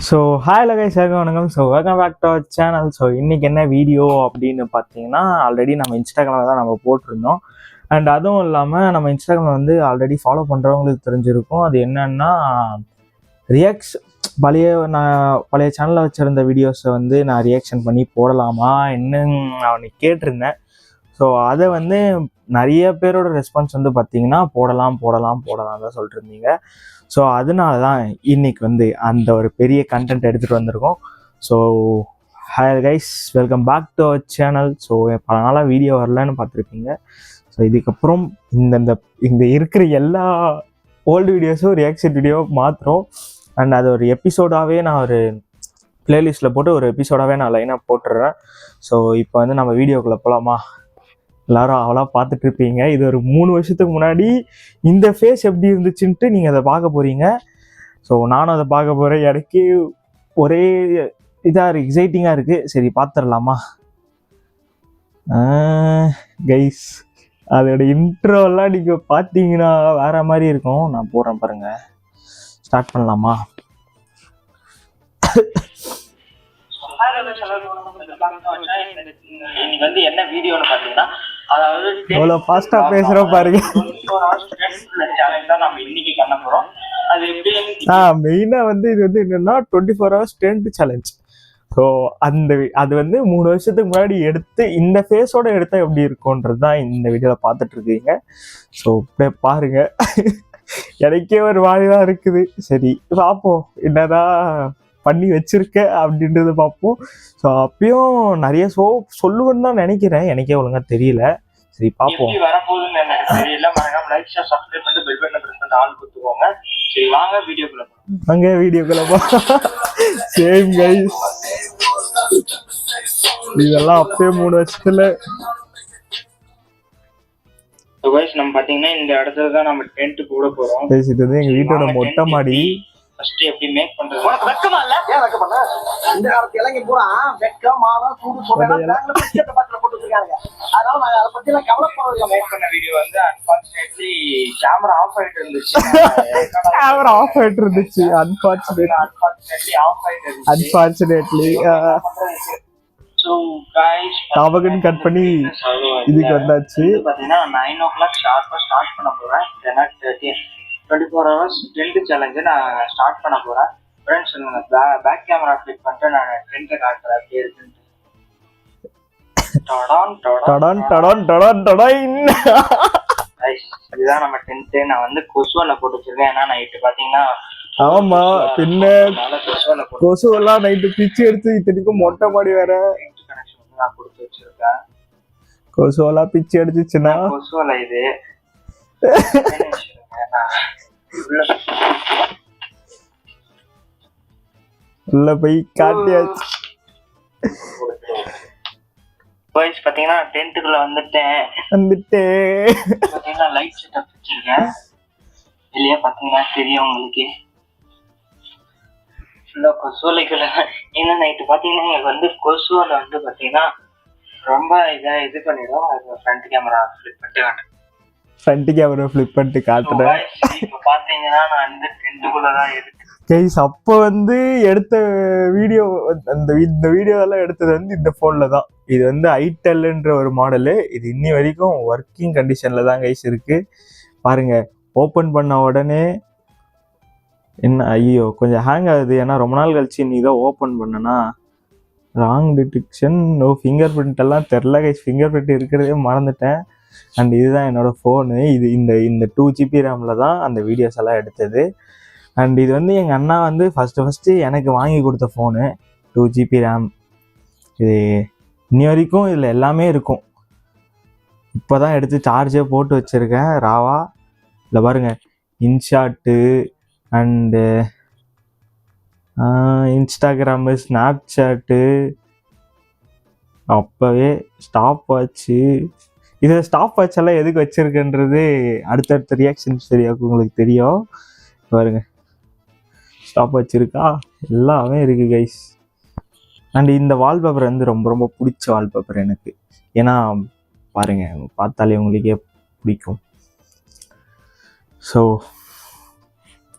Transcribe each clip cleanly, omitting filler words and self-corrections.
So hi guys, வணக்கம். So welcome back to our channel. So இன்றைக்கி என்ன video அப்படின்னு பார்த்தீங்கன்னா, ஆல்ரெடி நம்ம இன்ஸ்டாகிராமில் தான் நம்ம போட்டிருந்தோம். அண்ட் அதுவும் இல்லாமல் நம்ம இன்ஸ்டாகிராமில் வந்து ஆல்ரெடி ஃபாலோ பண்ணுறவங்களுக்கு தெரிஞ்சிருக்கும். அது என்னன்னா, நான் பழைய சேனலில் வச்சுருந்த வீடியோஸை வந்து நான் ரியாக்ஷன் பண்ணி போடலாமா என்னன்னு அவனுக்கு கேட்டிருந்தேன். ஸோ அதை வந்து நிறைய பேரோட ரெஸ்பான்ஸ் வந்து பார்த்தீங்கன்னா போடலாம் தான் சொல்லிட்டு இருந்தீங்க. ஸோ அதனால தான் இன்னைக்கு வந்து அந்த ஒரு பெரிய கண்டென்ட் எடுத்துகிட்டு வந்திருக்கோம். So hi guys, welcome back to our channel. So பல நாளாக வீடியோ வரலன்னு பார்த்துருப்பீங்க. ஸோ இதுக்கப்புறம் இந்த இருக்கிற எல்லா ஓல்டு வீடியோஸும் ரியாக்ஷன் வீடியோ மாத்திரம். அண்ட் அது ஒரு எபிசோடாகவே நான் ஒரு பிளேலிஸ்ட்டில் போட்டு ஒரு எபிசோடாகவே நான் லைனாக போட்டுடுறேன். ஸோ இப்போ வந்து நம்ம வீடியோக்குள்ளே போகலாமா? எல்லாரும் அவ்வளோ பார்த்துட்டு இருப்பீங்க. இது ஒரு 3 வருஷத்துக்கு முன்னாடி இந்த ஃபேஸ் எப்படி இருந்துச்சுன்ட்டு நீங்கள் அதை பார்க்க போகிறீங்க. ஸோ நானும் அதை பார்க்க போகிறேன். எனக்கு ஒரே இதாக எக்ஸைட்டிங்காக இருக்குது. சரி பார்த்துடலாமா கைஸ்? அதோட இன்ட்ரோலாம் நீங்கள் பார்த்தீங்கன்னா வேற மாதிரி இருக்கும். நான் போடுறேன் பாருங்க. ஸ்டார்ட் பண்ணலாமா? இன்னைக்கு வந்து என்ன வீடியோன்னு பாத்தீங்கன்னா, அதாவது எவ்வளவு ஃபாஸ்டா பேசுறோம் பாருங்க. நம்ம இன்னைக்கு பண்ண போறோம். அது எப்படி மெயினா வந்து இது வந்து என்னன்னா 24 hours trend challenge. ஸோ அது வந்து 3 வருஷத்துக்கு முன்னாடி எடுத்து இந்த ஃபேஸோட எடுத்தா எப்படி இருக்கும்ன்றது தான் இந்த வீடியோவில் பார்த்துட்டு இருக்கீங்க. ஸோ அப்படியே பாருங்க. எனக்கே ஒரு வாலிதான் இருக்குது. சரி பார்ப்போம் என்னதான் பண்ணி வச்சிருக்க அப்படின்றது பார்ப்போம். ஸோ அப்பயும் நிறைய சொல்லுவேன்னு தான் நினைக்கிறேன். எனக்கே ஒழுங்கா தெரியல. சரி பார்ப்போம். வரப்போகுதுன்னு எனக்கு தெரியல. மறக்காம லைக் ஷேர் சப்ஸ்கிரைப் பண்ணிட்டு பெல் பட்டனை பிரஸ் பண்ணிட்டு ஆல் கொடுத்துக்கோங்க. சரி வாங்க வீடியோக்குள்ள சேம் கைஸ், இதெல்லாம் அப்பயே 3 வருஷத்துல. நம்ம பாத்தீங்கன்னா இந்த இடத்துல தான் நம்ம டென்ட் போட போறோம். இது வந்து எங்க வீட்டோட மொட்டை மாடி. ஃபர்ஸ்ட் எப்படி மேக் பண்றது? உனக்கு வெக்கமா இல்ல? ஏன் வெக்க பண்ண? இந்த காலத்துல இளங்கி பூரா வெக்கம் மானம் சூடு சொன்னா பேங்க்ல பிஸ்கட் பாக்கெட்ல போட்டு வச்சிருக்காங்க. அதனால நான் அத பத்தி எல்லாம் கவலைப்படல. மேக் பண்ண வீடியோ வந்து அன்பார்ச்சுனேட்லி கேமரா ஆஃப் ஆயிட்டு இருந்துச்சு. அன்பார்ச்சுனேட்லி So guys, டாபகன் கட் பண்ணி இதுக்கு வந்தாச்சு. பாத்தீங்கன்னா 9 o'clock ஷார்ப்பா ஸ்டார்ட் பண்ண போறேன். 24 hours trend challenge நான் ஸ்டார்ட் பண்ண போறேன். ஃப்ரெண்ட்ஸ் பேக் கேமரா ஃபிளிப் பண்ணிட்டு நான் ட்ரெண்ட் காட்டுறேன் அப்படியே இருக்கு. இதுதான் நம்ம டென்ட். நான் வந்து கொசுவல போட்டு வச்சிருக்கேன். ஏன்னா நைட்டு பாத்தீங்கன்னா ஆமா பின்ன கொசுவெல்லாம் நைட்டு பிச்சு எடுத்து இத்தனைக்கும் மொட்டை மாடி வேற கனெக்ஷன் வந்து நான் கொடுத்து வச்சிருக்கேன். கொசுவெல்லாம் பிச்சு எடுத்துச்சுன்னா கொசுவல இது உள்ள போய் காட்டியாச்சு. பாத்தீங்கன்னா டென்ட்டுக்குள்ள வந்துட்டேன். பாத்தீங்கன்னா லைட் செட்டப் வச்சிருக்கேன். இல்லையா பாத்தீங்கன்னா தெரியும் உங்களுக்கு. ஃபுல்லா கொசுவலைக்குள்ள ஏன்னா நைட்டு பாத்தீங்கன்னா எனக்கு வந்து கொசுவலை வந்து பாத்தீங்கன்னா ரொம்ப இது பண்ணிடும். அது ஃப்ரண்ட் கேமரா ஃபிளிப் பண்ணிட்டு காட்டுறேன். இப்ப பாத்தீங்கன்னா நான் வந்து டென்ட்டுக்குள்ளதான் இருக்கேன். கைஸ் அப்போ வந்து எடுத்த வீடியோ, இந்த வீடியோவெல்லாம் எடுத்தது வந்து இந்த ஃபோனில் தான். இது வந்து ஐடெல்ன்ற ஒரு மாடலு. இது இன்னி வரைக்கும் ஒர்க்கிங் கண்டிஷனில் தான் கைஸ் இருக்குது. பாருங்கள், ஓப்பன் பண்ண உடனே என்ன ஐயோ கொஞ்சம் ஹேங் ஆகுது. ஏன்னா ரொம்ப நாள் கழிச்சு நீ தான் ஓப்பன் பண்ணனா wrong detection, no fingerprint எல்லாம் தெரில கைஸ். ஃபிங்கர் பிரிண்ட் இருக்கிறதே மறந்துட்டேன். அண்ட் இதுதான் என்னோடய ஃபோனு. இது இந்த 2 GB ரேமில் தான் அந்த வீடியோஸ் எல்லாம் எடுத்தது. அண்ட் இது வந்து எங்கள் அண்ணா வந்து ஃபஸ்ட்டு எனக்கு வாங்கி கொடுத்த ஃபோனு. 2 GB RAM. இது இன்னி வரைக்கும் இதில் எல்லாமே இருக்கும். இப்போ தான் எடுத்து சார்ஜே போட்டு வச்சுருக்கேன் ராவா. இல்லை பாருங்கள், இன்ஷாட்டு அண்டு இன்ஸ்டாகிராமு, ஸ்னாப்சாட்டு, அப்போவே ஸ்டாப் வாட்ச்சு. இதில் ஸ்டாப் வாட்செல்லாம் எதுக்கு வச்சுருக்குன்றது அடுத்தடுத்த ரியாக்ஷன்ஸ் சரியாக்கும் உங்களுக்கு தெரியும். பாருங்க, ஸ்டாப் வாட்ச் இருக்கா, எல்லாமே இருக்குது கைஸ். அண்ட் இந்த வால்பேப்பர் வந்து ரொம்ப ரொம்ப பிடிச்ச வால்பேப்பர் எனக்கு. ஏன்னா பாருங்கள், பார்த்தாலே உங்களுக்கே பிடிக்கும். ஸோ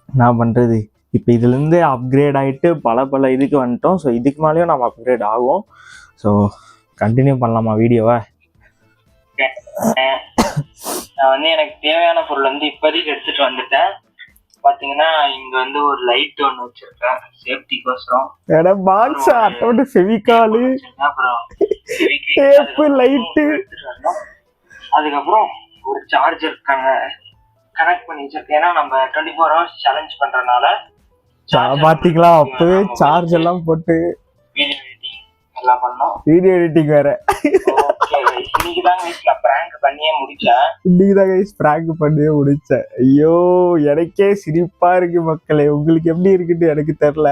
நான் பண்ணுறது இப்போ இதுலேருந்து அப்கிரேட் ஆகிட்டு பல இதுக்கு வந்துட்டோம். ஸோ இதுக்கு மேலேயும் நம்ம அப்கிரேட் ஆகும். ஸோ கண்டினியூ பண்ணலாமா வீடியோவை? நான் வந்து எனக்கு தேவையான பொருள் வந்து இப்போதைக்கு எடுத்துட்டு வந்துட்டேன். பாத்தீங்கன்னா இங்க வந்து ஒரு லைட் ஒன்று வச்சிருக்கேன் சேஃப்டிக்கோசரம். ஃபெவிகாலு, அப்புறம் லைட்டு, அதுக்கப்புறம் ஒரு சார்ஜர் கனெக்ட் பண்ணி வச்சிருக்கேன். ஏன்னா நம்ம 24 hours சேலஞ்ச் பண்றதுனால பாத்தீங்களா அப்பவே சார்ஜ் எல்லாம் போட்டு வீடியோ எடிட்டிங் எல்லாம் பண்ணோம். வீடியோ எடிட்டிங் வேற. இன்னைக்கு தான் நான் பிராங்க் பண்ணியே முடிச்சேன். ஐயோ எனக்கே சிரிப்பா இருக்கு மக்களே. உங்களுக்கு எப்படி இருக்குன்னு எனக்கு தெரியல.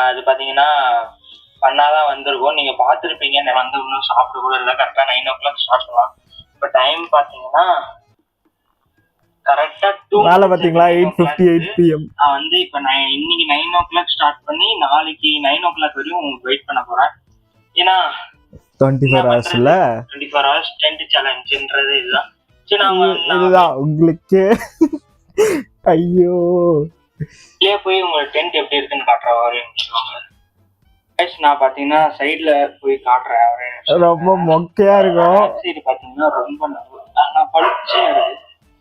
அது பாத்தீங்கன்னா பண்ணாதான் வந்திருக்கும். நீங்க பாத்துருப்பீங்க. நான் வந்து இன்னும் சாப்பிட கூட இல்லை. கரெக்டா 9 o'clock ஸ்டார்ட் பண்ணலாம். இப்ப டைம் பாத்தீங்கன்னா கரெக்டா 2 மேல பாத்தீங்களா 8:58 PM. நான் வந்து இப்ப இன்னைக்கு 9 o'clock ஸ்டார்ட் பண்ணி நாளைக்கு 9 o'clock வரையும் உங்களுக்கு வெயிட் பண்ண போறேன். ஏன்னா 24 hours-ல 24 hours டென்ட் சேலஞ்சுன்றது இதுதான். இதுதான் உங்களுக்கு. ஐயோ போய் உங்க டென்ட் எப்படி இருக்குன்னு காட்டுற ஒரு நான் பாத்தீங்கன்னா சைடுல போய் காட்டுறேன். ரொம்ப மொக்கையா இருக்கும். சைடு பாத்தீங்கன்னா ரொம்ப நல்லா பளிச்சுன்னு இருக்கு.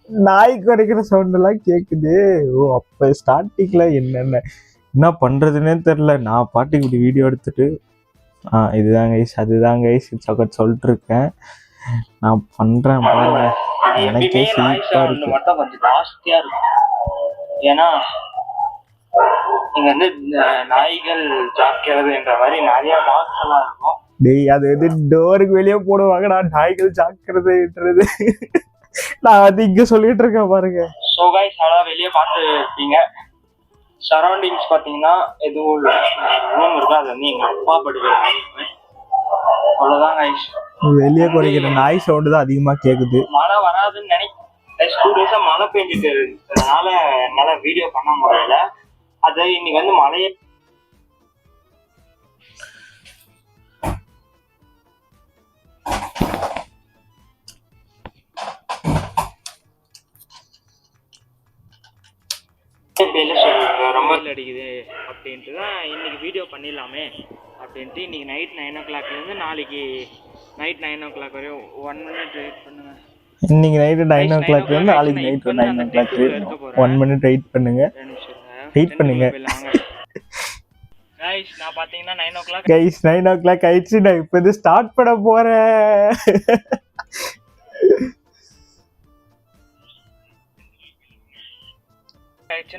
நாய் குறைக்கிற சவுண்ட் எல்லாம் கேக்குது. ஓ அப்ப ஸ்டார்டிங்ல என்ன பண்றதுன்னே தெரியல. நான் பாட்டுக்கு இப்படி வீடியோ எடுத்துட்டு இதுதான் கைஸ் அதுதான் கைஸ் சொல்லிட்டு இருக்கேன். நான் பண்றேன் பாருங்க. எனக்கே சிரிப்பா இருக்கு. மட்டும் கொஞ்சம் ஜாஸ்தியா இருக்கும். ஏன்னா இங்க வந்து நாய்கள் ஜாக்கிரதைன்ற மாதிரி நிறைய டாக்ஸ் எல்லாம் இருக்கும். டேய் அது வந்து டோருக்கு வெளியே போடுவாங்க. நான் நாய்கள் ஜாக்கிரதைன்றது நான் வந்து இங்க சொல்லிட்டு இருக்கேன் பாருங்க. சோ கைஸ் அதான் வெளியே பார்த்து இருப்பீங்க. சரௌண்டிங்ஸ் பாத்தீங்கன்னா எதுவும் ரூம் இருக்கு. அது வந்து எங்க அப்பா படுக்கிறாங்க. அவ்வளவுதான் கைஸ். வெளியே குறைக்கிற நாய் சவுண்டு தான் அதிகமா கேக்குது. மழை வராதுன்னு நினைக்கிறேன். 2 days மழை பெஞ்சிட்டு இருந்ததுனால என்னால வீடியோ பண்ண முடியல. அது இன்னைக்கு வந்து மழையே ரொம்ப அடிக்குது அப்படின்ட்டு தான் இன்னைக்கு வீடியோ பண்ணிடலாமே அப்படின்ட்டு இன்னைக்கு நைட் 9 o'clockலேருந்து நாளைக்கு நைட் 9 o'clock வரையும் 1 minute வெயிட் பண்ணுங்க. இன்னைக்கு நைட்டு 9 o'clockலேருந்து நாளைக்கு நைட் 9 o'clock 1 minute வெயிட் பண்ணுங்க. வெயிட் பண்ணுங்க கைஸ். நான் பாத்தீங்கன்னா 9 o'clock கைஸ் 9 o'clock ஆயிடுச்சு. நான் இப்போ இது ஸ்டார்ட் பண்ண போறேன்.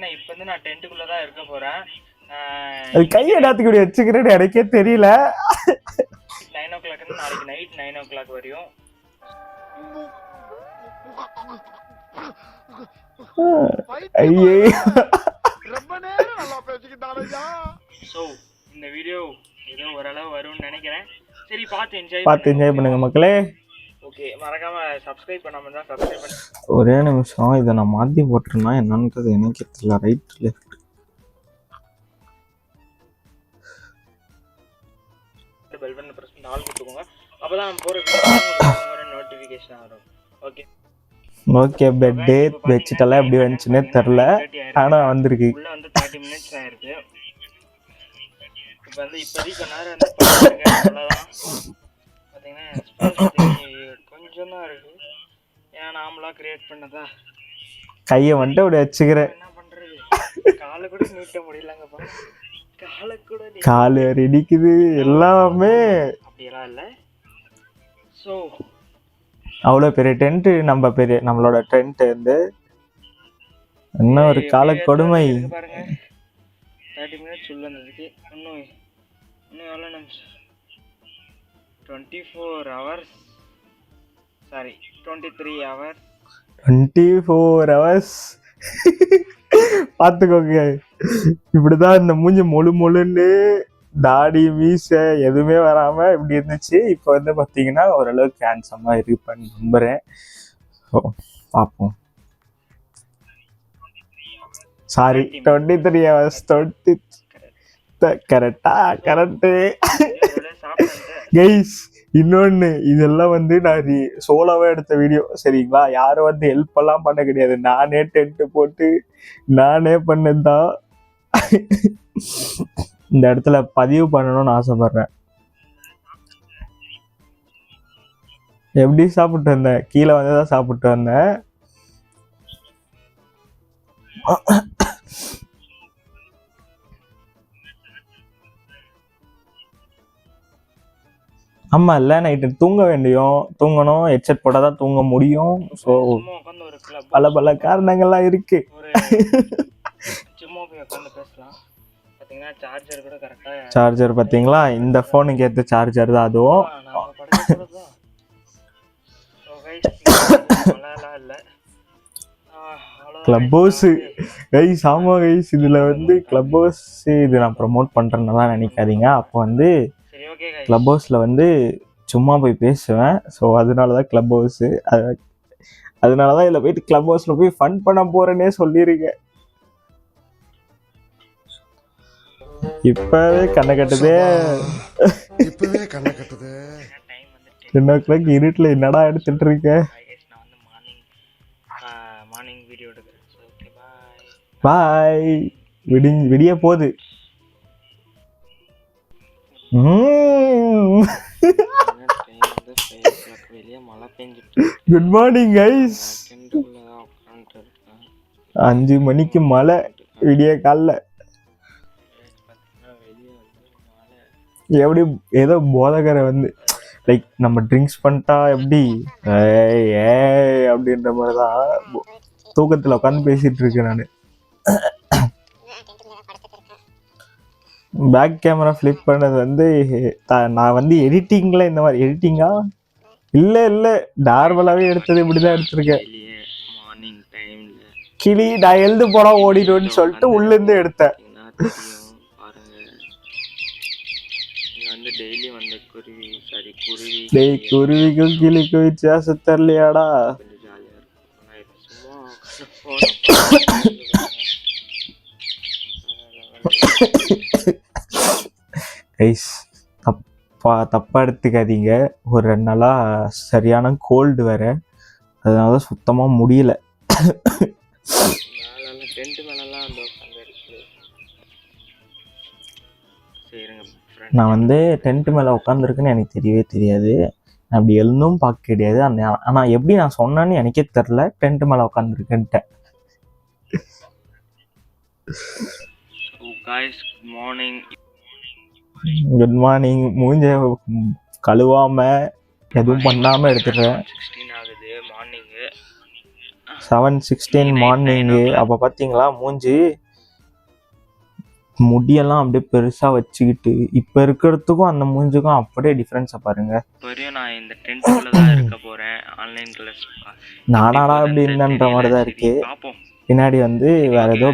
நான் இப்போ வந்து நான் டென்ட்டுக்குள்ள தான் இருக்க போறேன். அது கையை எடுத்துக்கிட்டு வச்சுக்கிறேன்னு எனக்கே தெரியல. 9 o'clock நாளைக்கு நைட் 9 o'clock வரையும். ஐயே ரொம்ப நேரம் நல்லா பேசிக்கிட்டாலையா. சோ இந்த வீடியோ ஏதோ ஓரளவு வரும்னு நினைக்கிறேன். சரி பார்த்து என்ஜாய் பண்ணுங்க மக்களே. ஓகே மறக்காம சப்ஸ்கிரைப் பண்ணாம இருந்தா சப்ஸ்கிரைப் பண்ணு. ஒரே நிமிஷம் இதை நான் மாற்றி போட்டுருந்தா என்னன்றது எனக்கு தெரியல. Right left bell button press பண்ணி ஆல் கொடுத்துக்கோங்க. அப்பதான் நம்ம போற வீடியோ நோட்டிஃபிகேஷன் வரும். ஓகே ஓகே பெட் வச்சுட்டெல்லாம் எப்படி வந்துச்சுன்னே தெரில. ஆனால் வந்திருக்கு. உள்ள வந்து 30 minutes ஆயிருக்கு. இப்போ வந்து இப்போதைக்கு நேரம் வந்து அவ்வளோதான். பார்த்தீங்கன்னா கொஞ்சம் தான் இருக்கு. ஏன்னா நாமளா கிரியேட் பண்ணதா. கையை வந்துட்டு அப்படி வச்சுக்கிறேன். என்ன பண்றது காலை கூட நீட்ட முடியலங்கப்பா. காலு ரெடிக்குது எல்லாமே. அப்படியெல்லாம் இல்லை. ஸோ அவ்வளோ பெரிய டென்ட்டு நம்மளோட டென்ட் வந்து என்ன ஒரு கால கொடுமை பாருங்க. 30 minutes உள்ள இருந்ததுக்கு இன்னும் எவ்வளோ நிமிஷம் 24 hours சாரி 23 hours 24 hours பார்த்துக்கோங்க. இப்படிதான் இந்த மூஞ்சி மொழுன்னு தாடி மீசை எதுவுமே வராம இப்படி இருந்துச்சு. இப்போ வந்து பார்த்தீங்கன்னா ஓரளவுக்கு ஹேண்ட்ஸமா இருப்பேன்னு நம்புறேன். ஸோ பார்ப்போம். சாரி 23 hours 20 கரெக்டா கரெக்டு கைஸ். இன்னொன்னு இதெல்லாம் வந்து நான் சோலோவா எடுத்த வீடியோ சரிங்களா, யாரும் வந்து ஹெல்ப் எல்லாம் பண்ண கிடையாது, நானே டென்ட் போட்டு நானே பண்ணதுதான். இந்த இடத்துல பதிவு பண்ணணும்னு ஆசைப்படுறேன். எப்படி சாப்பிட்டு வந்தேன், கீழே வந்துதான் சாப்பிட்டு வந்தேன். ஆமா இல்ல, நைட்டு தூங்கணும், ஹெட்செட் போட்டால் தான் தூங்க முடியும். ஸோ பல பல காரணங்கள்லாம் இருக்கு. சார்ஜர் பார்த்தீங்களா, இந்த ஃபோனுக்கு ஏற்ற சார்ஜர் தான் அதுவும். கிளப் ஹவுஸ் கைஸ், ஆமா கைஸ், இதுல வந்து கிளப் ஹவுஸ் இது நான் ப்ரமோட் பண்றேன்னெல்லாம் நினைக்காதீங்க. அப்போ வந்து கிளப் ஹவுஸில் வந்து சும்மா போய் பேசுவேன். ஸோ அதனால தான் கிளப் ஹவுஸு, அதனால தான் இதில் போயிட்டு கிளப் ஹவுஸில் போய் ஃபன் பண்ண போகிறேன்னே சொல்லியிருக்கேன். இப்போவே கண்ணை கட்டுதே 10 o'clock இருட்டில் என்னடா எடுத்துட்டு இருக்க. பாய், விடிய போகுது. Good morning guys. 5 மணிக்கு மழை விடிய காலைல. எப்படி ஏதோ போதகரை வந்து லைக் நம்ம ட்ரிங்க்ஸ் பண்ணிட்டா எப்படி அப்படின்ற மாதிரிதான் தூக்கத்தில் உட்காந்து பேசிட்டு இருக்கேன் நான். பேக் கேமரா ஃபிளிப் பண்ணது வந்து நான் வந்து எடிட்டிங்ல இந்த மாதிரி எடிட்டிங்கா இல்லை நார்மலாகவே எடுத்தது இப்படிதான் எடுத்திருக்கேன். கிளி நான் எழுந்து போனா ஓடிடுன்னு சொல்லிட்டு உள்ளேருந்து எடுத்தேன். குருவிக்கும் கிளிக்கும் வித்தியாசம் தெரியலையாடா. கைஸ், தப்பா எடுத்துக்காதீங்க. ஒரு 2 நாளா சரியான கோல்டு வேற, அதனால சுத்தமா முடியல. நான் வந்து டென்ட் மேலே உட்காந்துருக்குன்னு எனக்கு தெரியவே தெரியாது. நான் அப்படி எழுந்தும் பார்க்க கிடையாது. ஆனால் எப்படி நான் சொன்னேன்னு எனக்கே தெரில, டென்ட் மேலே உட்காந்துருக்குன்ட்டேன். Good morning. மூஞ்ச கழுவாம எதுவும் பண்ணாம எடுத்துடுறேன். 7:16 மார்னிங்கு. அப்போ பார்த்தீங்களா மூஞ்சி முடியெல்லாம் அப்படியே பெருசா வச்சுக்கிட்டு, இப்ப இருக்கிறதுக்கும் அந்த மூஞ்சுக்கும் அப்படியே டிஃபரன்ஸை பாருங்க. நானாடா அப்படி என்னன்ற மாதிரிதான் இருக்கு. பின்னாடி வந்து வேற ஏதோ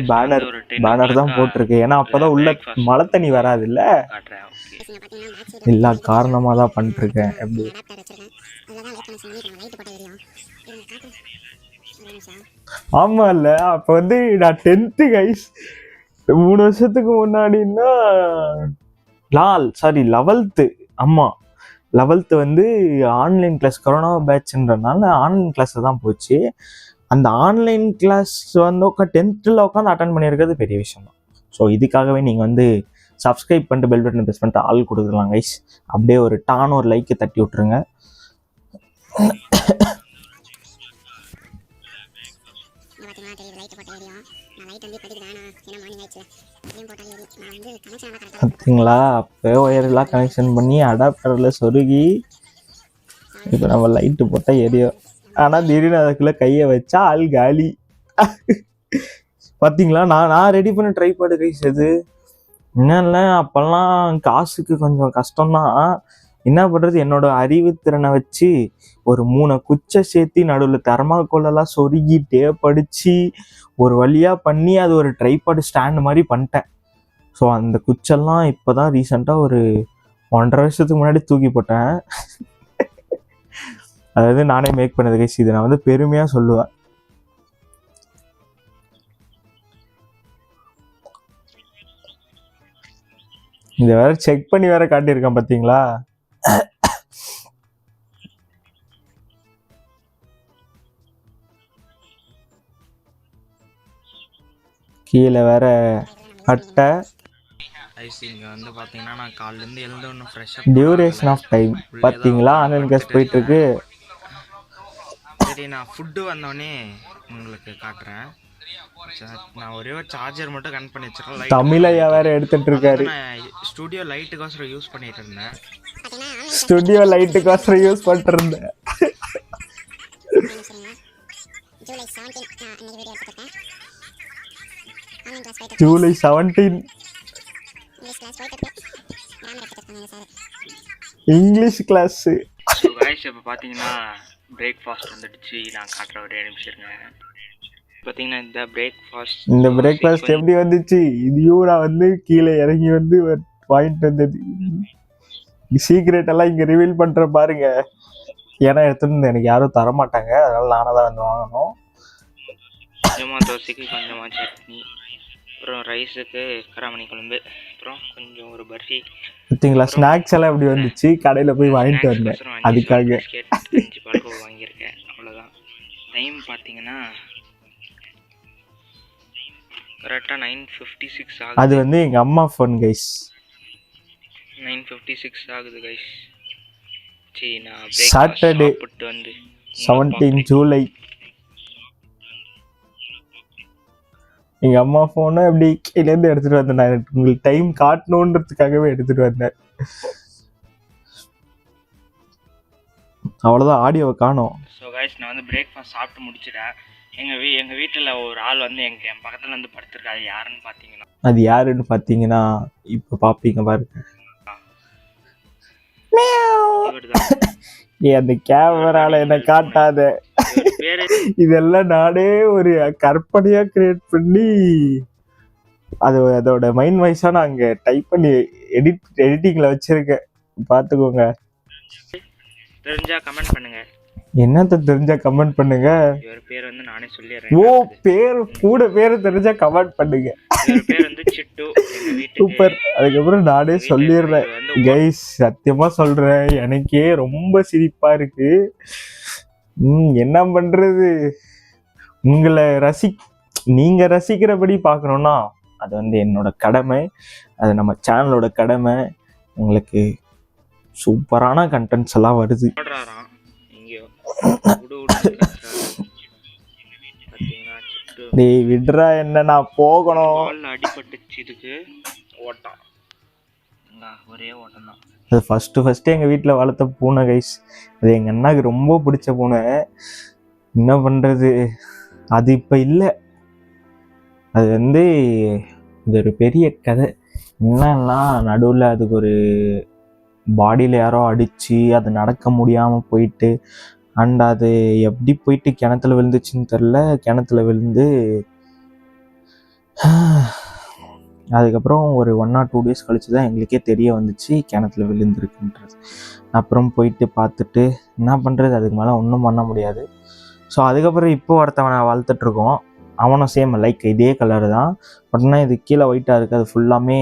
பேனர் தான் போட்டிருக்கு. ஏன்னா அப்பதான் உள்ள மழை தண்ணி வராது இல்ல, எல்லா காரணமா தான் பண்ணிருக்கேன். எப்படி ஆமா இல்ல, அப்ப வந்து நான் 10th கைஸ், 3 வருஷத்துக்கு முன்னாடின்னா 11th. ஆமா 11th வந்து ஆன்லைன் கிளாஸ், கொரோனா பேட்ச்ன்றனால ஆன்லைன் கிளாஸ் தான் போச்சு. அந்த ஆன்லைன் கிளாஸ் வந்து 10th உட்காந்து அட்டன் பண்ணியிருக்கிறது பெரிய விஷயம் தான். ஸோ இதுக்காகவே நீங்கள் வந்து சப்ஸ்கிரைப் பண்ணிட்டு பெல் பட்டன் ப்ரெஸ் பண்ணிட்டு ஆள் கொடுத்துக்கலாம் கைஸ். அப்படியே ஒரு ஒரு லைக்கை தட்டி விட்டுருங்க. பார்த்தீங்களா, அப்போ ஒயர்லாம் கனெக்ஷன் பண்ணி அடாப்டரில் சொருகி இப்போ நம்ம லைட்டு போட்டால் எரியும். ஆனால் திடீர்னு அதுக்குள்ளே கையை வச்சா ஆள் காலி. பார்த்தீங்களா, நான் ரெடி பண்ண ட்ரைபாடு கைஸ். அது என்னல்ல, அப்போல்லாம் காசுக்கு கொஞ்சம் கஷ்டம்தான். என்ன பண்ணுறது, என்னோட அறிவுத்திறனை வச்சு ஒரு 3 குச்சை சேர்த்து நடுவில் தெர்மாக்கோலெல்லாம் சொருகி டேப்படிச்சு ஒரு வழியாக பண்ணி அது ஒரு ட்ரைபாடு ஸ்டாண்டு மாதிரி பண்ணிட்டேன். ஸோ அந்த குச்செல்லாம் இப்போ தான் ரீசெண்டாக ஒரு 1.5 வருஷத்துக்கு முன்னாடி தூக்கி போட்டேன். அதாவது நானே மேக் பண்ணது கைஸ். இதை நான் வந்து பெருமையாக சொல்லுவேன். இதை வேற செக் பண்ணி வேற காட்டியிருக்கேன் பார்த்தீங்களா. கீழே வேற அட்டை. இங்கே வந்து பார்த்தீங்கன்னா நான் காலிலேருந்து எழுந்த ஒன்று ஃப்ரெஷ்ஷாக டியூரேஷன் ஆஃப் டைம் பார்த்தீங்களா ஆன்லைன் கிளாஸ் போயிட்டுருக்கு. சரி நான் ஃபுட்டு வந்தோடனே உங்களுக்கு காட்டுறேன். நான் ஒரே ஒரு சார்ஜர் மட்டும் கனெக்ட் பண்ணி வச்சிருக்கேன். தமிழையா வேற எடுத்துட்டு இருக்காரு. நான் ஸ்டுடியோ லைட்டுக்கோசரம் யூஸ் பண்ணிட்டு இருந்தேன். ஸ்டுடியோ லைட்டுக்கோசரம் யூஸ் பண்ணிட்டு இருந்தேன். July 17 English class. இப்போ பார்த்தீங்கன்னா பிரேக்ஃபாஸ்ட் வந்துடுச்சு. நான் காட்டுற ஒரே நிமிஷம் இருங்க. பார்த்தீங்கன்னா இந்த பிரேக்ஃபாஸ்ட் எப்படி வந்துச்சு? இதையும் நான் வந்து கீழே இறங்கி வந்து வாங்கிட்டு வந்தது. சீக்ரெட் எல்லாம் இங்கே ரிவீல் பண்ணுற பாருங்க. ஏன்னா எடுத்துட்டு எனக்கு யாரும் தர மாட்டாங்க, அதனால நானாக தான் வந்து வாங்கணும். கொஞ்சமாக தோசைக்கு கொஞ்சமாக சட்னி, அப்புறம் ரைஸுக்கு கராமணி குழம்பு, அப்புறம் கொஞ்சம் ஒரு பர்ஃபி. பார்த்தீங்களா ஸ்நாக்ஸ் எல்லாம் எப்படி வந்துச்சு? கடையில் போய் வாங்கிட்டு வந்தேன் அதுக்காக. 5 பால்கோ வாங்கியிருக்கேன், அவ்வளோதான். டைம் பார்த்தீங்கன்னா கரெக்டாக 9:56 ஆகுது. அது வந்து எங்கள் அம்மா ஃபோன் கைஸ். 9:56 ஆகுது கைஸ். சரி நான் சாட்டர்டே வந்து 17 ஜூலை எங்கள் அம்மா ஃபோனை எப்படி கீழேருந்து எடுத்துகிட்டு வந்தேன். நான் உங்களுக்கு டைம் காட்டணுன்றதுக்காகவே எடுத்துகிட்டு வந்தேன். அவ்வளோதான், ஆடியோவை காணோம். ஸோ கைஸ் நான் வந்து பிரேக்ஃபாஸ்ட் சாப்பிட்டு முடிச்சிட்டேன். எங்கள் வீட்டில் ஒரு ஆள் வந்து என் பக்கத்தில் வந்து படுத்துருக்காரு. யாருன்னு பார்த்தீங்கன்னா அது யாருன்னு பார்த்தீங்கன்னா இப்போ பார்ப்பீங்க பாருங்க. அந்த கேமரால என்ன காட்டாத. இதெல்லாம் நானே ஒரு கற்பனையா கிரியேட் பண்ணி அதோட மைண்ட் வாய்ஸா நான் அங்க டைப் பண்ணி எடிட்டிங்ல வச்சிருக்கேன். பாத்துக்கோங்க. தெரிஞ்சா கமெண்ட் பண்ணுங்க. என்னத்த தெரிஞ்சா கமெண்ட் பண்ணுங்க. இவர் பேர் வந்து நானே சொல்லிடுறேன். ஓ பேர் கூட பேர் தெரிஞ்சா கமெண்ட் பண்ணுங்க. இவர் பேர் வந்து சிட்டு. சூப்பர். அதுக்கப்புறம் நானே சொல்லிடுறேன் கைஸ். சத்தியமா சொல்றேன், எனக்கே ரொம்ப சிரிப்பா இருக்கு. என்ன பண்றது, உங்களை நீங்க ரசிக்கிறபடி பார்க்கணும்னா அது வந்து என்னோட கடமை, அது நம்ம சேனலோட கடமை. உங்களுக்கு சூப்பரான கண்டென்ட்ஸ் எல்லாம் வருது. டேய் விட்றா, என்ன நான் போகணும். அடிபட்டுச்சு, இதுக்கு ஓட்டம், ஒரே ஓட்டம் தான். அது ஃபர்ஸ்ட் எங்கள் வீட்டில் வளர்த்த பூனை கைஸ். அது எங்கள் அண்ணாக்கு ரொம்ப பிடிச்ச பூனை. என்ன பண்ணுறது, அது இப்போ இல்லை. அது வந்து இது ஒரு பெரிய கதை. என்னன்னா நடுவில் அதுக்கு ஒரு பாடியில் யாரோ அடித்து அது நடக்க முடியாமல் போயிட்டு, அண்ட் அது எப்படி போயிட்டு கிணத்துல விழுந்துச்சுன்னு தெரில. கிணத்துல விழுந்து அதுக்கப்புறம் ஒரு 1 or 2 days கழிச்சு தான் எங்களுக்கே தெரிய வந்துச்சு கிணத்துல விழுந்துருக்குன்றது. அப்புறம் போயிட்டு பார்த்துட்டு என்ன பண்ணுறது, அதுக்கு மேலே ஒன்றும் பண்ண முடியாது. ஸோ அதுக்கப்புறம் இப்போ ஒருத்தவனை வளர்த்துட்ருக்கோம். அவனும் சேம் லைக் இதே கலர் தான். பட்னா இது கீழே ஒயிட்டாக இருக்குது, அது ஃபுல்லாமே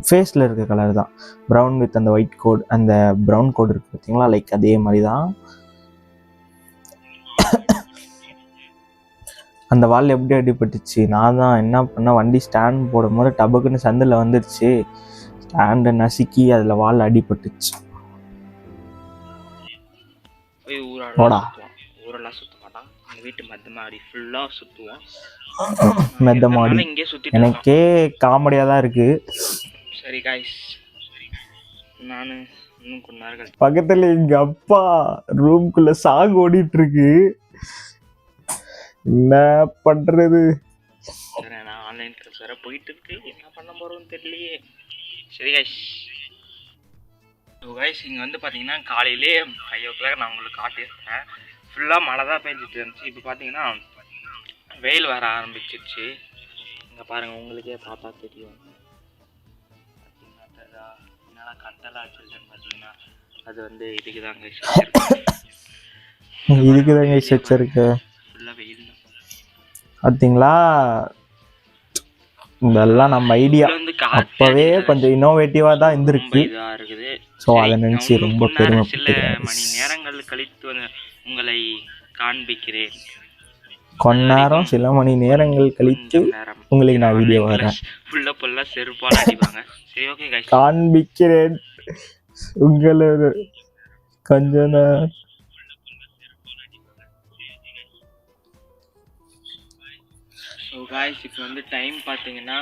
ஃபேஸில் இருக்க கலர் தான். ப்ரௌன் வித் அந்த ஒயிட் கோட், அந்த ப்ரௌன் கோட் இருக்குது பார்த்தீங்களா, லைக் அதே மாதிரி தான். அந்த வால் எப்படி அடிபட்டுச்சு, நான் தான் என்ன பண்ணேன், வண்டி ஸ்டாண்ட் போடும் போது டபக்குன்னு சந்தில் வந்துடுச்சு. ஸ்டாண்டை நசுக்கி அதில் வால் அடிபட்டுச்சு. ஊரெல்லாம் சுத்த மாட்டான், எங்கள் வீட்டு மெத்த மாடி ஃபுல்லாக சுற்றுவான். மெத்த மாடி இங்கே சுற்றி எனக்கே காமெடியாக தான் இருக்குது. சரி காய்ஸ், நான் இன்னும் கொஞ்ச நேரம் பக்கத்தில் எங்கள் அப்பா ரூம்குள்ளே சாங் ஓடிட்டுருக்கு. என்ன பண்றது, சரி நான் ஆன்லைன் கிளாஸ் வேற போயிட்டு இருக்கு, என்ன பண்ண போறோம்னு தெரியலையே. சரி கைஸ், இங்கே வந்து பார்த்தீங்கன்னா காலையிலே 5 o'clock நான் உங்களுக்கு காட்டியிருக்கேன். ஃபுல்லாக மழை தான் பெஞ்சிட்டு இருந்துச்சு. இப்போ பார்த்தீங்கன்னா வெயில் வர ஆரம்பிச்சிருச்சு. இங்கே பாருங்கள், உங்களுக்கே பார்த்தா தெரியும். என்னென்னா கட்டெல்லாம் வச்சுருக்கேன்னு பார்த்தீங்கன்னா அது வந்து இதுக்கு தாங்க வச்சிருக்கு. ஃபுல்லாக வெயில் பார்த்தீங்களா. இதெல்லாம் நம்ம ஐடியா அப்பவே கொஞ்சம் இன்னோவேட்டிவாக தான் இருந்திருக்கு. ஸோ அதை நினச்சி ரொம்ப பெருமைப்பட்டுக்கிறேன். சில மணி நேரங்கள் கழித்து உங்களை காண்பிக்கிறேன். கொஞ்ச நேரம் சில மணி நேரங்கள் கழித்து உங்களுக்கு நான் வீடியோ வரேன். ஃபுல்லாக செருப்பால் அடிப்பாங்க. சரி ஓகே கைஸ், காண்பிக்கிறேன் உங்களோட கொஞ்ச நேரம். ஸோ காய்ஸ் இப்போ வந்து டைம் பார்த்தீங்கன்னா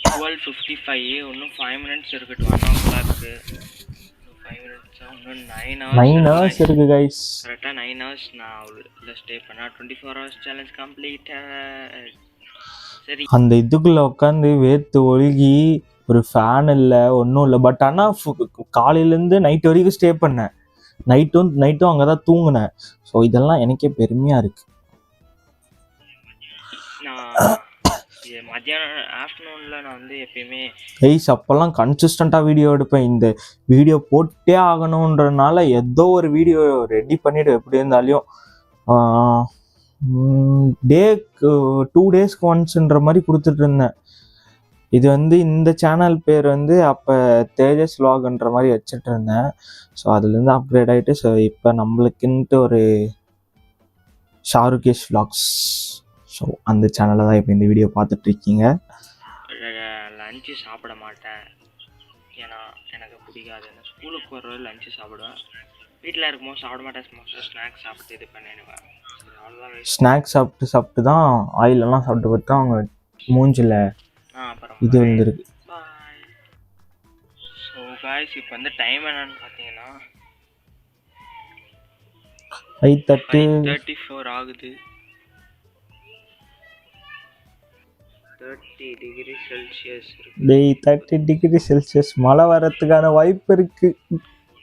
12:55. இன்னும் 5 minutes இருக்குது. 1 o'clock. 5 minutes இன்னும் 9 hours இருக்கு கைஸ். கரெக்டாக 9 hours நான் உள்ள ஸ்டே பண்ணால் 24 hours சேலஞ்ச் கம்ப்ளீட். சரி, அந்த இதுக்குள்ள உட்காந்து வேர்த்து ஒழுகி ஒரு ஃபேன் இல்லை ஒன்றும் இல்லை. பட் ஆனால் காலையிலேருந்து நைட் வரைக்கும் ஸ்டே பண்ணேன். நைட்டும் அங்கே தான் தூங்கினேன். ஸோ இதெல்லாம் எனக்கே பெருமையாக இருக்குது. நான் மத்தியானம் ஆஃப்டர்நூனில் நான் வந்து எப்பயுமே கைஸ் அப்போல்லாம் கன்சிஸ்டண்ட்டாக வீடியோ எடுப்பேன். இந்த வீடியோ போட்டே ஆகணுன்றனால ஏதோ ஒரு வீடியோ ரெடி பண்ணிவிடு எப்படி இருந்தாலையும். டேக்கு 2 daysக்கு ஒன்ஸ்ன்ற மாதிரி கொடுத்துட்டு இருந்தேன். இது வந்து இந்த சேனல் பேர் வந்து அப்போ தேஜஸ் vlogன்ற மாதிரி வச்சுட்டு இருந்தேன். ஸோ அதுலேருந்து அப்கிரேட் ஆகிட்டு ஸோ இப்போ நம்மளுக்குன்ட்டு ஒரு ஷாருகேஷ் vlogs. ஸோ அந்த சேனலில் தான் இப்போ இந்த வீடியோ பார்த்துட்ருக்கீங்க. லஞ்சு சாப்பிட மாட்டேன், ஏன்னா எனக்கு பிடிக்காது. நான் ஸ்கூலுக்கு போகிற லஞ்சு சாப்பிடுவேன். வீட்டில் இருக்கும்போது சாப்பிட மாட்டேன். ஸ்நாக்ஸ் சாப்பிட்டு இது பண்ணிடுவேன். அவ்வளோதான். ஸ்நாக்ஸ் சாப்பிட்டு தான் ஆயிலெல்லாம் சாப்பிட்டு பார்த்தா அவங்க மூஞ்சில் அப்புறம் இது வந்துருக்கு. பாய். ஸோ காய்ஸ் இப்போ வந்து டைம் என்னன்னு பார்த்தீங்கன்னா 5:34 ஆகுது. 30 degree Celsius இருக்கு. 30 degree Celsius மழை வரத்துக்கான வாய்ப்பு இருக்கு.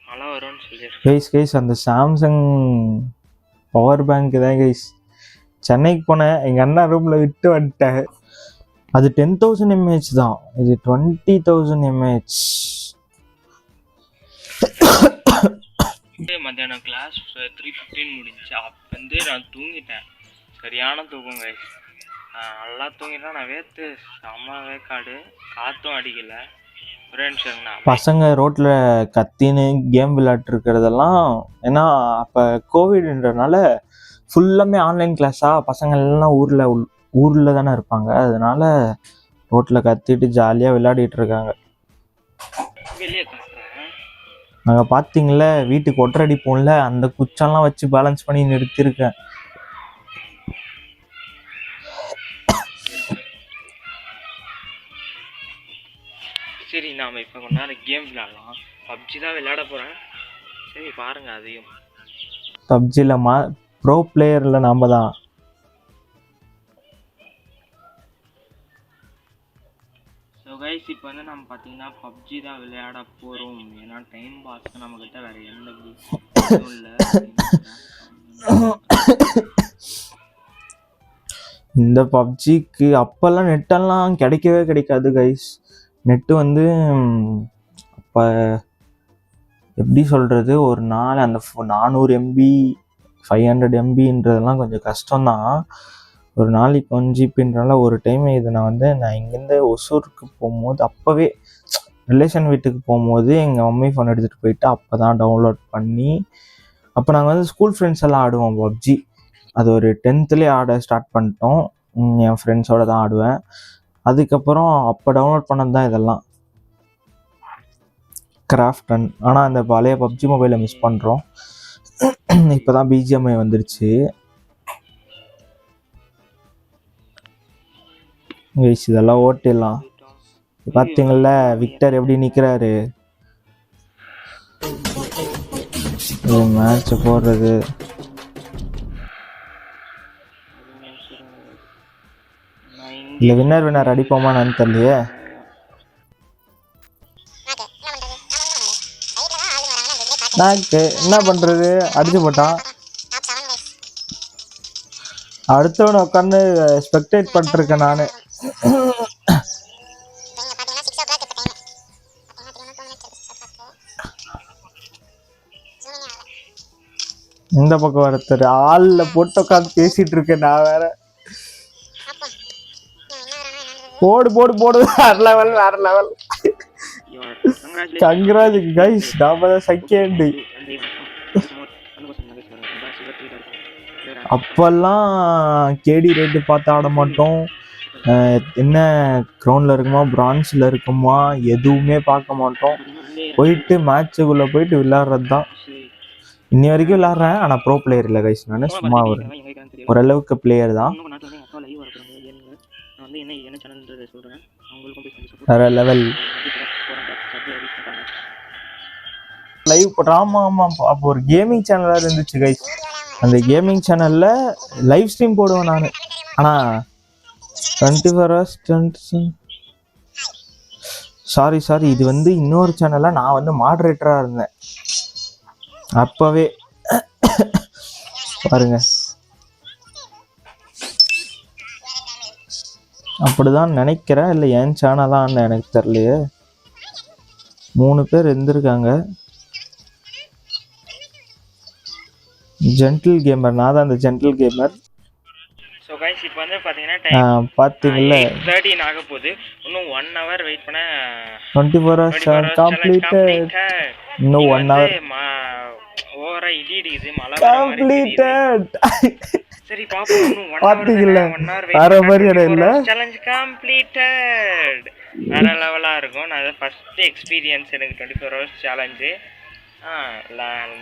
மழை வரும்னு சொல்லியிருக்கேன். கைஸ் அந்த சாம்சங் பவர் பேங்க் தான் கைஸ். சென்னைக்கு போனேன், எங்கள் அண்ணா ரூமில் விட்டு வந்துட்டேன். அது 10,000 mAh தான், இது 20,000 mAh. மத்தியானம் கிளாஸ் 3:15 முடிஞ்சு. அப்போ வந்து நான் தூங்கிட்டேன். சரியான தூக்கம் கைஸ். நல்லா தூங்கிட்டேன். நான் வேர்த்து செம்ம வேக்காடு, காற்றும் அடிக்கலை. ஒரே நிமிஷம்னா பசங்க ரோட்டில் கத்தின்னு கேம் விளையாட்டுருக்கிறதெல்லாம், ஏன்னா அப்போ கோவிட்ன்றனால ஃபுல்லாமே ஆன்லைன் கிளாஸாக பசங்க எல்லாம் ஊரில் தானே இருப்பாங்க. அதனால ரோட்டில் கத்திட்டு ஜாலியாக விளையாடிட்டு இருக்காங்க. வெளியே நாங்கள் பார்த்தீங்கள வீட்டுக்கு ஒட்டரடிப்போம்ல, அந்த குச்செல்லாம் வச்சு பேலன்ஸ் பண்ணி நிறுத்தியிருக்கேன். சரி, நாம் இப்போ கொஞ்ச நேரம் கேம் விளையாடலாம். பப்ஜி தான் விளையாட போகிறேன். சரி பாருங்கள். அதையும் பப்ஜியில் ப்ரோ பிளேயரில் நாம் தான். ஸோ கைஸ் இப்போ வந்து நம்ம பார்த்தீங்கன்னா பப்ஜி தான் விளையாட போகிறோம். ஏன்னா டைம் பாஸ்க்கு நம்மக்கிட்ட வேறு எந்த இதுவும் இல்லை. இந்த பப்ஜிக்கு அப்போல்லாம் நெட்டெல்லாம் கிடைக்காது கைஸ். நெட்டு வந்து அப்போ எப்படி சொல்கிறது, ஒரு நாள் அந்த 400 MB 500 MBன்றதெல்லாம் கொஞ்சம் கஷ்டம்தான். ஒரு நாளைக்கு 1 GBன்றனால ஒரு டைம் இதை நான் இங்கேருந்து ஒசூருக்கு போகும்போது, அப்போவே ரிலேஷன் வீட்டுக்கு போகும்போது எங்கள் மம்மி ஃபோன் எடுத்துகிட்டு போயிட்டு அப்போ தான் டவுன்லோட் பண்ணி, அப்போ நாங்கள் வந்து ஸ்கூல் ஃப்ரெண்ட்ஸ் எல்லாம் ஆடுவோம் பப்ஜி. அது ஒரு 10th ஆட ஸ்டார்ட் பண்ணிட்டோம். என் ஃப்ரெண்ட்ஸோடு தான் ஆடுவேன். அதுக்கப்புறம் அப்போ டவுன்லோட் பண்ணது தான் இதெல்லாம், கிராஃப்டன். ஆனால் அந்த பழைய பப்ஜி மொபைலை மிஸ் பண்ணுறோம். இப்போ தான் BGMI வந்துருச்சு. கைஸ் இதெல்லாம் ஓட்டிடலாம். பார்த்தீங்கள விக்டர் எப்படி நிற்கிறாரு. மேட்ச் போடுறது இல்லை, வின்னர் அடிப்போமா நான் தெரியலையே. என்ன பண்றது, அடிச்சு போட்டான். அடுத்தவனை உட்காந்து ஸ்பெக்டேட் பண்ணிருக்கேன் நான். இந்த பக்கம் ஒருத்தர் ஆள்ல போட்டு உட்காந்து பேசிட்டு இருக்கேன் நான் வேற. போடு வேற லெவல். கங்க்ராஜ் கைஸ், நாம தான் செகண்ட். அப்போல்லாம் கேடி ரேட்டு பார்த்து ஆட மாட்டோம். என்ன க்ரௌண்டில் இருக்குமா பிரான்ஸில் இருக்குமா எதுவுமே பார்க்க மாட்டோம். போயிட்டு மேட்சுக்குள்ளே போயிட்டு விளையாடுறது தான். இன்னி வரைக்கும் விளையாடுறேன், ஆனால் ப்ரோ பிளேயர் இல்லை கைஸ். நான் சும்மா ஓரளவுக்கு பிளேயர் தான். வேற லெவல் லைவ் போடுறேன். ஆமாம் அப்போ ஒரு கேமிங் சேனலாக இருந்துச்சு கைஸ். அந்த கேமிங் சேனலில் லைவ் ஸ்ட்ரீம் போடுவேன் நான். ஆனால் 24 hours சாரி இது வந்து இன்னொரு சேனலில் நான் வந்து மாடரேட்டராக இருந்தேன் அப்போவே. பாருங்க, அப்படிதான் நினைக்கிறேன். இல்லை என் சேனலான்னு எனக்கு தெரியலையே. 3 பேர் இருந்திருக்காங்க. ஜென்டில் கேமர், நான் தான் அந்த ஜென்டில் கேமர். ஸோ கைஸ் இப்போ வந்து பார்த்தீங்கன்னா டைம் பார்த்தீங்கல்ல 8:13 ஆக போகுது. இன்னும் 1 hour வெயிட் பண்ண 24 hours கம்ப்ளீட்டட். இன்னும் 1 hour ஓவரா இடி இடிக்குது, மழை கம்ப்ளீட்டட். சரி பாப்போம். இன்னும் 1 hour பாத்தீங்கல்ல, வேற மாதிரி இல்ல சேலஞ்ச் கம்ப்ளீட்டட். வேற லெவலா இருக்கும். நான் ஃபர்ஸ்ட் எக்ஸ்பீரியன்ஸ் எனக்கு 24 hours சேலஞ்ச்.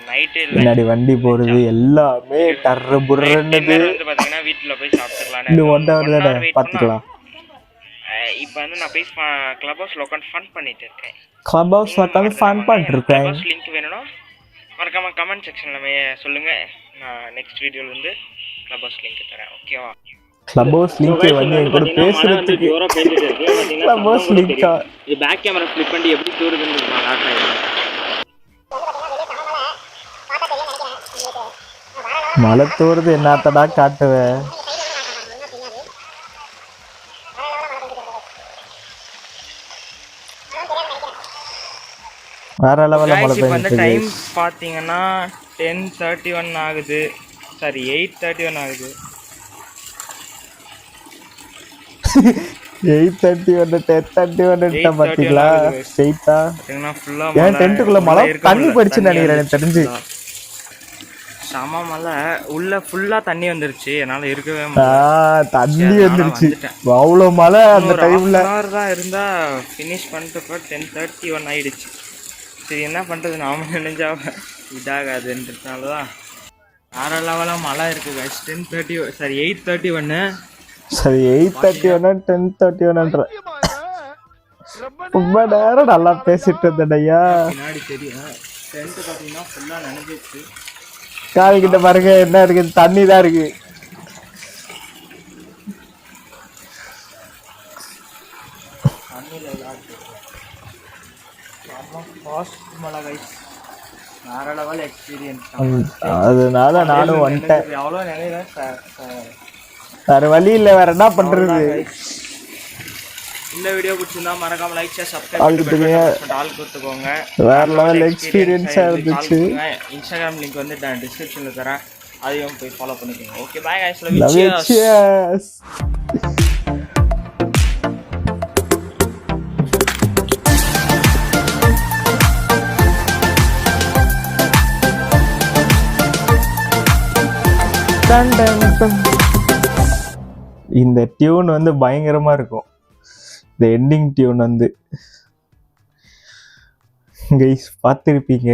நைட்டு முன்னாடி வண்டி போறது எல்லாமே டர்ரு புர்ரன்னு வந்து பாத்தீங்கன்னா வீட்டுல போய் சாப்பிட்டுக்கலாம். இந்த 1 hour பாத்துக்கலாம். இப்போ வந்து நான் போய் கிளப் ஹவுஸ்ல உட்காந்து ஃபன் பண்ணிட்டு இருக்கேன். கிளப் ஹவுஸ்ல உட்காந்து ஃபன் பண்ணிட்டு இருக்கேன். கிளப் ஹவுஸ் லிங்க் வேணும்னா மறக்காம கமெண்ட் செக்ஷன்ல சொல்லுங்க. நான் நெக்ஸ்ட் வீடியோல வந்து கிளப் ஹவுஸ் லிங்க் தரேன். ஓகேவா? கிளப் ஹவுஸ் லிங்க் வந்து என் கூட பேசுறதுக்கு ஜோரா பேசிட்டு இருக்கு. கிளப் ஹவுஸ் லிங்கா இது பேக் கேமரா ஃபிளிப் பண்ணி எப்படி தூருதுன்னு நான் காட்டுறேன். மழை தூருது, என்னத்தடா காட்டுவேன். வேற லெவல்ல மழை பெய்யுது. டைம் பாத்தீங்கன்னா 10:31 ஆகுது. சாரி 8:31 ஆகுது. 8:31 10:31 பாத்தீங்களா? ஸ்ட்ரைட்டா ஃபுல்லா ஏன் டென்ட்டுக்குள்ள மழை தண்ணி போயிடுச்சுன்னு நினைக்கிறேன் எனக்கு தெரிஞ்சு. சம மழை, உள்ள ஃபுல்லா தண்ணி வந்துருச்சு. என்னால இருக்கவே தண்ணி வந்துருச்சு. அவ்வளவு மழை அந்த டைம்ல தான் இருந்தா ஃபினிஷ் பண்ணிட்டு 10:31 ஆயிடுச்சு. சரி என்ன பண்றது, நாம நினைஞ்சா இதாகாதுன்றதுனாலதான். வேற லெவலா மழை இருக்கு கைஸ். 8:31 சரி 8:31 10:31 ரொம்ப நேரம் நல்லா பேசிட்டு இருந்தேன்யா. பின்னாடி தெரியும் டென்ட் பாத்தீங்கன்னா ஃபுல்லா நனைஞ்சிருச்சு. காவி கிட்ட பாருங்க என்ன இருக்கு, தண்ணி தான் இருக்கு. தண்ணியில விளையாட்டு மழை கைஸ். வேற லெவல் எக்ஸ்பீரியன்ஸ். அதனால நானும் வந்துட்டேன். எவ்வளோ நினைல வேற வழி இல்லை, வேற என்ன பண்றது. இந்த வீடியோ பிடிச்சிருந்தா மறக்காம லைக் ஷேர் சப்ஸ்கிரைப் ஆல் கொடுத்துக்கோங்க. வேற லெவல் எக்ஸ்பீரியன்ஸா இருந்துச்சு. இன்ஸ்டாகிராம் லிங்க் வந்து நான் டிஸ்கிரிப்ஷன்ல தரேன், அதையும் போய் ஃபாலோ பண்ணிக்கோங்க. Okay bye guys, love you, cheers. இந்த டியூன் வந்து பயங்கரமா இருக்கும். இந்த எண்டிங் டியூன் வந்து கைஸ் பார்த்துருப்பீங்க.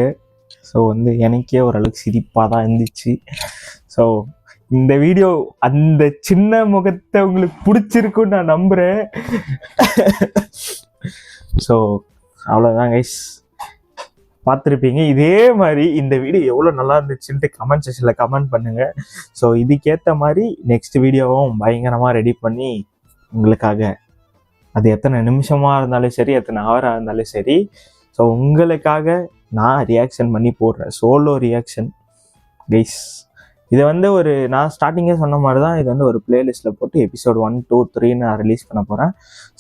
ஸோ வந்து எனக்கே ஓரளவுக்கு சிரிப்பாக தான் இருந்துச்சு. ஸோ இந்த வீடியோ அந்த சின்ன முகத்தை உங்களுக்கு பிடிச்சிருக்குன்னு நான் நம்புகிறேன். ஸோ அவ்வளோதான் கைஸ், பார்த்துருப்பீங்க. இதே மாதிரி இந்த வீடியோ எவ்வளோ நல்லா இருந்துச்சுன்ட்டு கமெண்ட் செக்ஷனில் கமெண்ட் பண்ணுங்கள். ஸோ இதுக்கேற்ற மாதிரி நெக்ஸ்ட் வீடியோவும் பயங்கரமாக ரெடி பண்ணி உங்களுக்காக, அது எத்தனை நிமிஷமாக இருந்தாலும் சரி, எத்தனை ஹவராக இருந்தாலும் சரி, ஸோ உங்களுக்காக நான் ரியாக்ஷன் பண்ணி போடுறேன். Solo reaction guys. இதை வந்து ஒரு நான் ஸ்டார்டிங்கே சொன்ன மாதிரி தான், இது வந்து ஒரு பிளேலிஸ்ட்டில் போட்டு எபிசோட் 1, 2, 3 நான் ரிலீஸ் பண்ண போகிறேன்.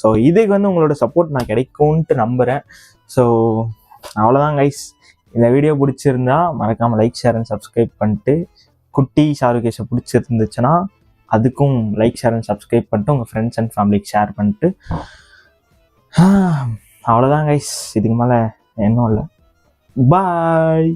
ஸோ இதுக்கு வந்து உங்களோட சப்போர்ட் நான் கிடைக்கும்ன்ட்டு நம்புகிறேன். ஸோ அவ்வளோதான் கைஸ். இந்த வீடியோ பிடிச்சிருந்தா மறக்காமல் லைக் ஷேர் அண்ட் சப்ஸ்கிரைப் பண்ணிட்டு, குட்டி ஷாருகேஷை பிடிச்சிருந்துச்சுன்னா அதுக்கும் லைக் ஷேர் அண்ட் சப்ஸ்கிரைப் பண்ணிட்டு உங்கள் ஃப்ரெண்ட்ஸ் அண்ட் ஃபேமிலிக்கு ஷேர் பண்ணிட்டு, அவ்வளோதான் கைஸ். இதுக்கு மேலே இன்னும் இல்லை. பாய்.